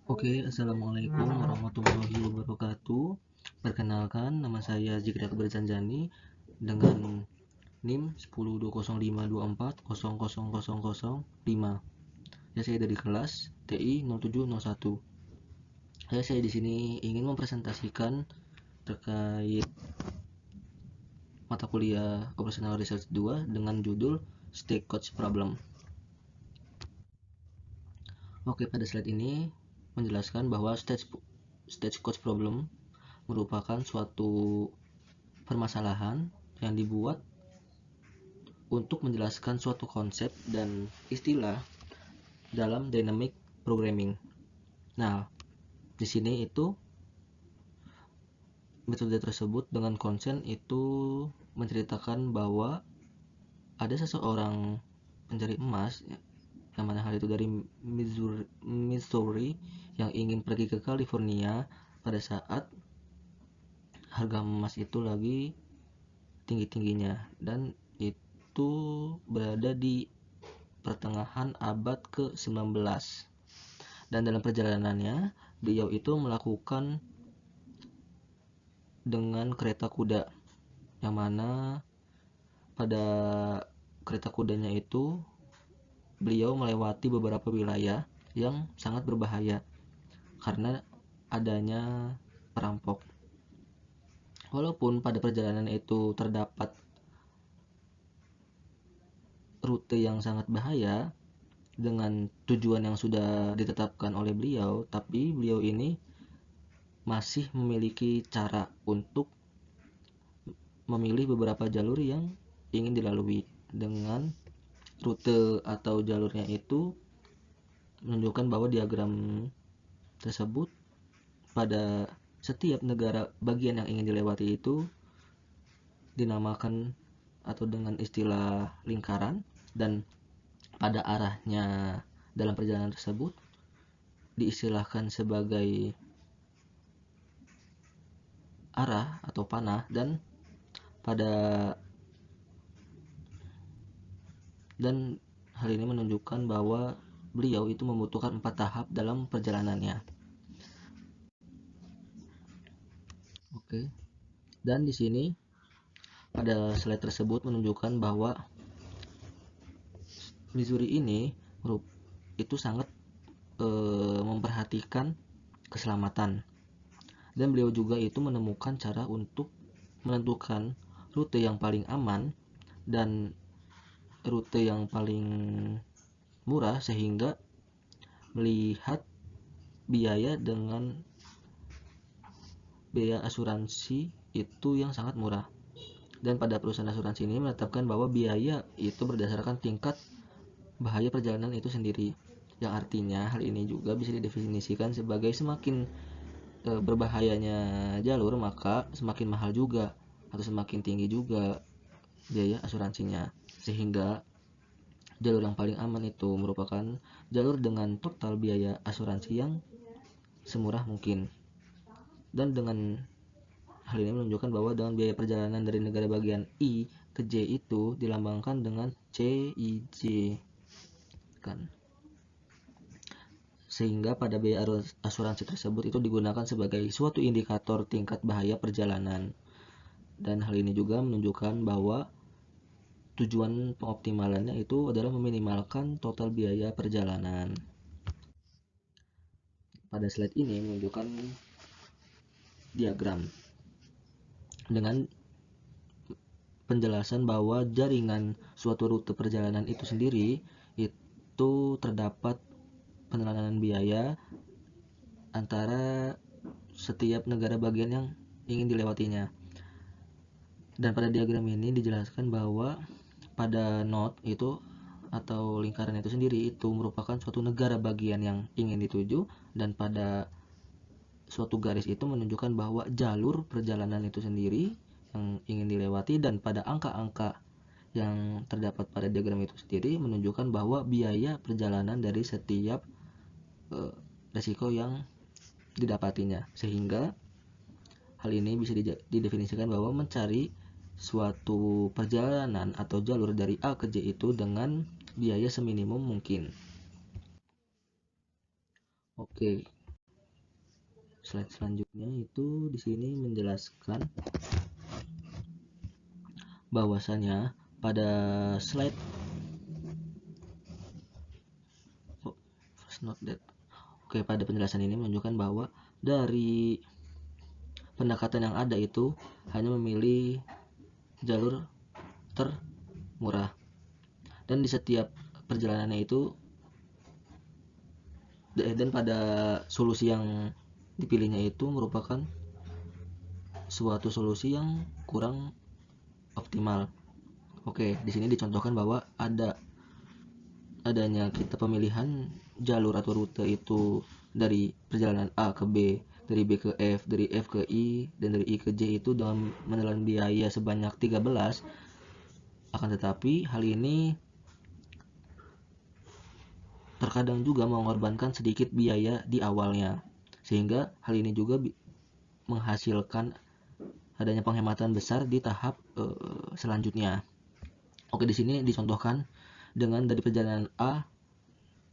Oke, Assalamualaikum warahmatullahi wabarakatuh. Perkenalkan, nama saya Zikri Akbar Zanjani dengan NIM 102052400005. Ya, saya dari kelas TI 0701. Saya di sini ingin mempresentasikan terkait mata kuliah Operational Research 2 dengan judul Stack Coach Problem. Oke, pada slide ini menjelaskan bahwa Stagecoach Problem merupakan suatu permasalahan yang dibuat untuk menjelaskan suatu konsep dan istilah dalam dynamic programming. Nah, di sini itu metode tersebut dengan konsen itu menceritakan bahwa ada seseorang pencari emas yang mana hal itu dari Missouri yang ingin pergi ke California pada saat harga emas itu lagi tinggi-tingginya, dan itu berada di pertengahan abad ke-19. Dan dalam perjalanannya beliau itu melakukan dengan kereta kuda, yang mana pada kereta kudanya itu beliau melewati beberapa wilayah yang sangat berbahaya karena adanya perampok. Walaupun pada perjalanan itu terdapat rute yang sangat bahaya dengan tujuan yang sudah ditetapkan oleh beliau, tapi beliau ini masih memiliki cara untuk memilih beberapa jalur yang ingin dilalui. Dengan rute atau jalurnya itu menunjukkan bahwa diagram tersebut pada setiap negara bagian yang ingin dilewati itu dinamakan atau dengan istilah lingkaran, dan pada arahnya dalam perjalanan tersebut diistilahkan sebagai arah atau panah, dan hal ini menunjukkan bahwa beliau itu membutuhkan 4 tahap dalam perjalanannya. Oke. Dan di sini pada slide tersebut menunjukkan bahwa Missouri ini itu sangat memperhatikan keselamatan, dan beliau juga itu menemukan cara untuk menentukan rute yang paling aman dan rute yang paling murah, sehingga melihat biaya dengan biaya asuransi itu yang sangat murah. Dan pada perusahaan asuransi ini menetapkan bahwa biaya itu berdasarkan tingkat bahaya perjalanan itu sendiri, yang artinya hal ini juga bisa didefinisikan sebagai semakin berbahayanya jalur, maka semakin mahal juga atau semakin tinggi juga biaya asuransinya, sehingga jalur yang paling aman itu merupakan jalur dengan total biaya asuransi yang semurah mungkin. Dan dengan hal ini menunjukkan bahwa dengan biaya perjalanan dari negara bagian I ke J itu dilambangkan dengan CIJ kan. Sehingga pada biaya asuransi tersebut itu digunakan sebagai suatu indikator tingkat bahaya perjalanan. Dan hal ini juga menunjukkan bahwa tujuan pengoptimalannya itu adalah meminimalkan total biaya perjalanan. Pada slide ini menunjukkan diagram dengan penjelasan bahwa jaringan suatu rute perjalanan itu sendiri itu terdapat penelanan biaya antara setiap negara bagian yang ingin dilewatinya. Dan pada diagram ini dijelaskan bahwa pada node itu atau lingkaran itu sendiri itu merupakan suatu negara bagian yang ingin dituju, dan pada suatu garis itu menunjukkan bahwa jalur perjalanan itu sendiri yang ingin dilewati, dan pada angka-angka yang terdapat pada diagram itu sendiri menunjukkan bahwa biaya perjalanan dari setiap resiko yang didapatinya, sehingga hal ini bisa didefinisikan bahwa mencari suatu perjalanan atau jalur dari A ke J itu dengan biaya seminimum mungkin. Oke, slide selanjutnya itu di sini menjelaskan bahwasanya pada slide pada penjelasan ini menunjukkan bahwa dari pendekatan yang ada itu hanya memilih jalur termurah, dan di setiap perjalanannya itu dan pada solusi yang dipilihnya itu merupakan suatu solusi yang kurang optimal. Oke, di sini dicontohkan bahwa adanya kita pemilihan jalur atau rute itu dari perjalanan A ke B, dari B ke F, dari F ke I, dan dari I ke J itu dengan menelan biaya sebanyak 13. Akan tetapi hal ini terkadang juga mengorbankan sedikit biaya di awalnya, sehingga hal ini juga menghasilkan adanya penghematan besar di tahap selanjutnya. Oke, di sini dicontohkan dengan dari perjalanan A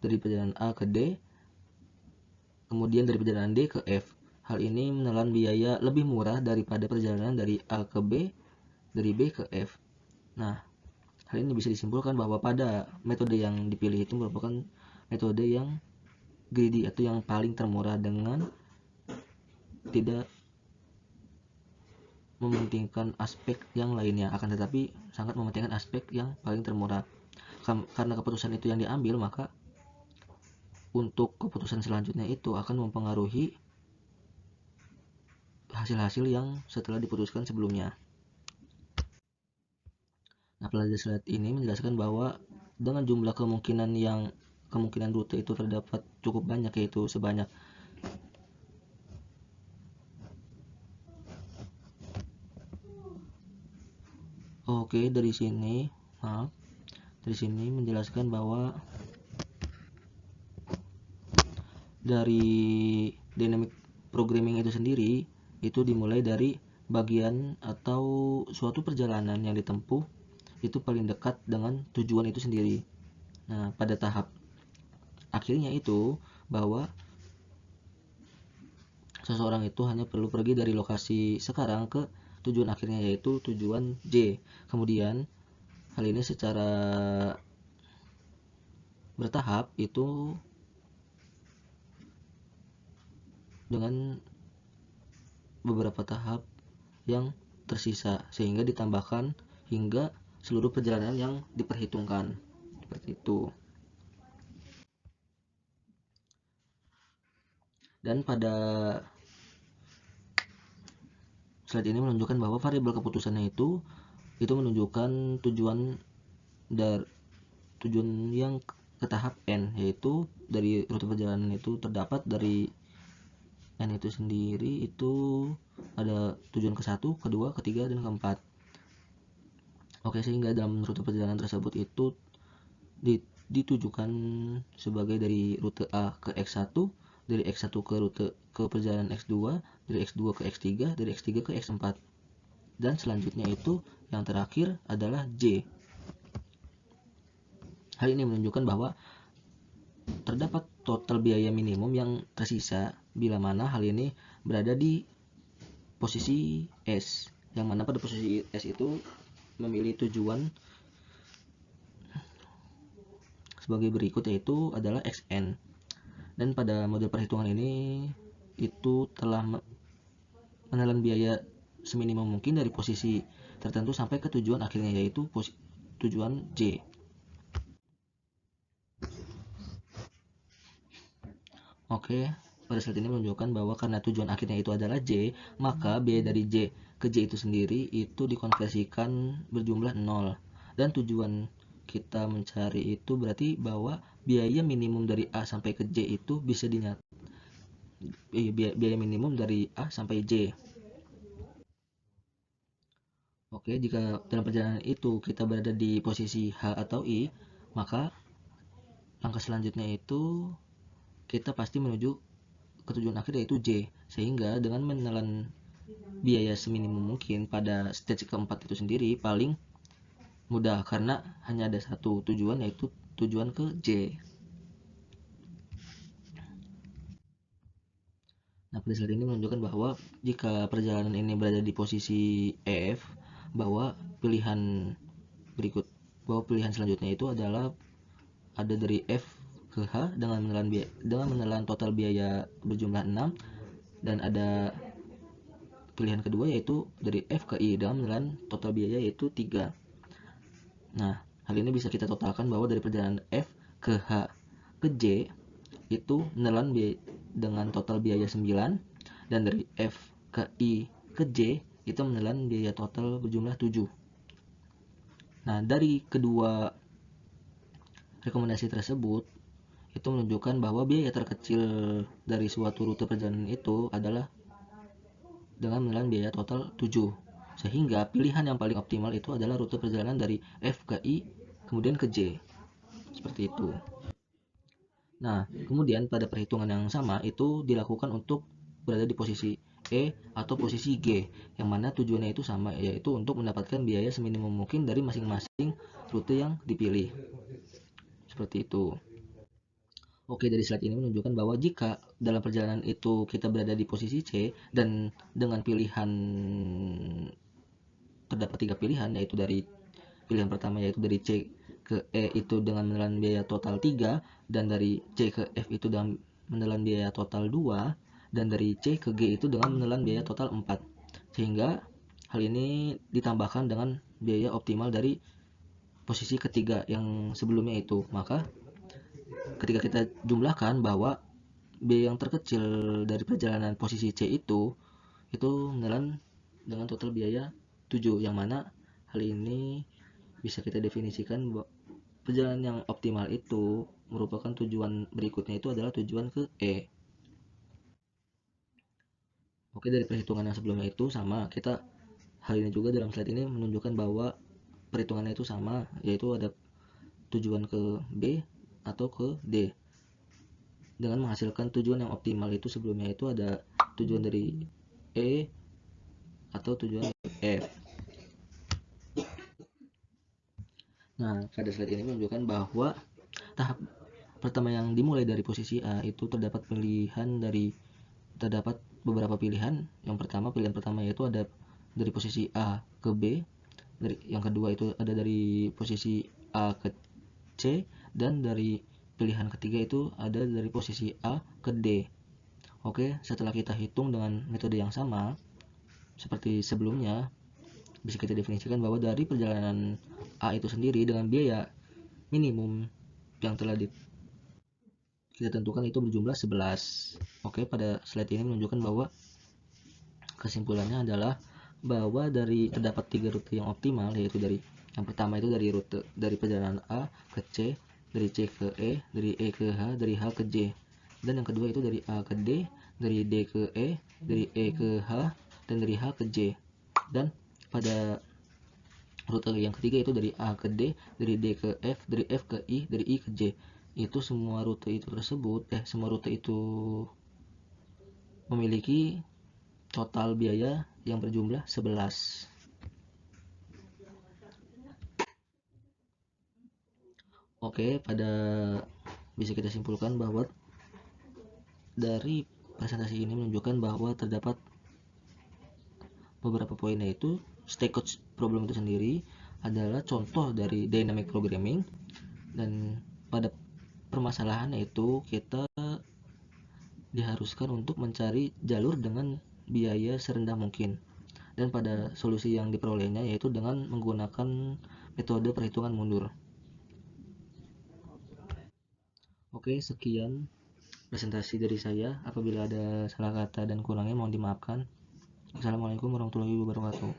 ke D, kemudian dari perjalanan D ke F. Hal ini menelan biaya lebih murah daripada perjalanan dari A ke B, dari B ke F. Nah, hal ini bisa disimpulkan bahwa pada metode yang dipilih itu merupakan metode yang greedy atau yang paling termurah dengan tidak mementingkan aspek yang lainnya, akan tetapi sangat mementingkan aspek yang paling termurah. Karena keputusan itu yang diambil, maka untuk keputusan selanjutnya itu akan mempengaruhi hasil-hasil yang setelah diputuskan sebelumnya. Nah, pada slide ini menjelaskan bahwa dengan jumlah kemungkinan rute itu terdapat cukup banyak, yaitu sebanyak dari sini menjelaskan bahwa dari dynamic programming itu sendiri itu dimulai dari bagian atau suatu perjalanan yang ditempuh itu paling dekat dengan tujuan itu sendiri. Nah, pada tahap akhirnya itu bahwa seseorang itu hanya perlu pergi dari lokasi sekarang ke tujuan akhirnya, yaitu tujuan J. Kemudian hal ini secara bertahap itu dengan beberapa tahap yang tersisa, sehingga ditambahkan hingga seluruh perjalanan yang diperhitungkan. Seperti itu. Dan pada slide ini menunjukkan bahwa variabel keputusannya itu menunjukkan tujuan yang ke tahap N, yaitu dari rute perjalanan itu terdapat dari N itu sendiri itu ada tujuan ke-1, ke-2, ke-3, dan ke-4. Oke, sehingga dalam rute perjalanan tersebut itu ditujukan sebagai dari rute A ke X1, dari X1 ke perjalanan X2, dari X2 ke X3, dari X3 ke X4, dan selanjutnya itu yang terakhir adalah J. Hal ini menunjukkan bahwa terdapat total biaya minimum yang tersisa bila mana hal ini berada di posisi S, yang mana pada posisi S itu memilih tujuan sebagai berikut, yaitu adalah XN. Dan pada model perhitungan ini itu telah menelan biaya seminimum mungkin dari posisi tertentu sampai ke tujuan akhirnya, yaitu tujuan J. Oke, pada saat ini menunjukkan bahwa karena tujuan akhirnya itu adalah J, maka biaya dari J ke J itu sendiri itu dikonversikan berjumlah 0. Dan tujuan kita mencari itu berarti bahwa biaya minimum dari A sampai ke J itu bisa biaya minimum dari A sampai J. Oke, jika dalam perjalanan itu kita berada di posisi H atau I, maka langkah selanjutnya itu kita pasti menuju ke tujuan akhir, yaitu J, sehingga dengan menelan biaya seminimum mungkin pada stage keempat itu sendiri paling mudah karena hanya ada satu tujuan, yaitu tujuan ke J. Nah, pada slide ini menunjukkan bahwa jika perjalanan ini berada di posisi F, bahwa pilihan berikut bahwa pilihan selanjutnya itu adalah ada dari F ke H dengan menelan total biaya berjumlah 6, dan ada pilihan kedua yaitu dari F ke I dengan menelan total biaya yaitu 3. Nah, hal ini bisa kita totalkan bahwa dari perjalanan F ke H ke J itu menelan dengan total biaya 9, dan dari F ke I ke J itu menelan biaya total berjumlah 7. Nah, dari kedua rekomendasi tersebut itu menunjukkan bahwa biaya terkecil dari suatu rute perjalanan itu adalah dengan menelan biaya total 7. Sehingga pilihan yang paling optimal itu adalah rute perjalanan dari F ke I kemudian ke J. Seperti itu. Nah, kemudian pada perhitungan yang sama itu dilakukan untuk berada di posisi E atau posisi G, yang mana tujuannya itu sama, yaitu untuk mendapatkan biaya seminimum mungkin dari masing-masing rute yang dipilih. Seperti itu. Oke, dari slide ini menunjukkan bahwa jika dalam perjalanan itu kita berada di posisi C dan dengan pilihan terdapat 3 pilihan, yaitu dari pilihan pertama yaitu dari C ke E itu dengan menelan biaya total 3, dan dari C ke F itu dengan menelan biaya total 2, dan dari C ke G itu dengan menelan biaya total 4. Sehingga hal ini ditambahkan dengan biaya optimal dari posisi ketiga yang sebelumnya itu. Maka ketika kita jumlahkan bahwa biaya yang terkecil dari perjalanan posisi C itu menelan dengan total biaya 7, yang mana hal ini bisa kita definisikan bahwa perjalanan yang optimal itu merupakan tujuan berikutnya itu adalah tujuan ke E. Oke, dari perhitungan yang sebelumnya itu sama, hal ini juga dalam slide ini menunjukkan bahwa perhitungannya itu sama, yaitu ada tujuan ke B atau ke D dengan menghasilkan tujuan yang optimal. Itu sebelumnya itu ada tujuan dari E atau tujuan F. Nah, pada slide ini menunjukkan bahwa tahap pertama yang dimulai dari posisi A itu terdapat beberapa pilihan. Pilihan pertama yaitu ada dari posisi A ke B, yang kedua itu ada dari posisi A ke C, dan dari pilihan ketiga itu ada dari posisi A ke D. Oke, setelah kita hitung dengan metode yang sama seperti sebelumnya, bisa kita definisikan bahwa dari perjalanan A itu sendiri dengan biaya minimum yang telah kita tentukan itu berjumlah 11. Oke, pada slide ini menunjukkan bahwa kesimpulannya adalah bahwa dari terdapat 3 rute yang optimal, yaitu dari yang pertama itu dari perjalanan A ke C, dari C ke E, dari E ke H, dari H ke J. Dan yang kedua itu dari A ke D, dari D ke E, dari E ke H, dan dari H ke J. Dan pada rute yang ketiga itu dari A ke D, dari D ke F, dari F ke I, dari I ke J. Itu semua rute itu memiliki total biaya yang berjumlah 11. Oke, bisa kita simpulkan bahwa dari presentasi ini menunjukkan bahwa terdapat beberapa poin, yaitu stakeholder problem itu sendiri adalah contoh dari dynamic programming, dan pada permasalahannya itu kita diharuskan untuk mencari jalur dengan biaya serendah mungkin, dan pada solusi yang diperolehnya yaitu dengan menggunakan metode perhitungan mundur. Oke, sekian presentasi dari saya. Apabila ada salah kata dan kurangnya mohon dimaafkan. Assalamualaikum warahmatullahi wabarakatuh.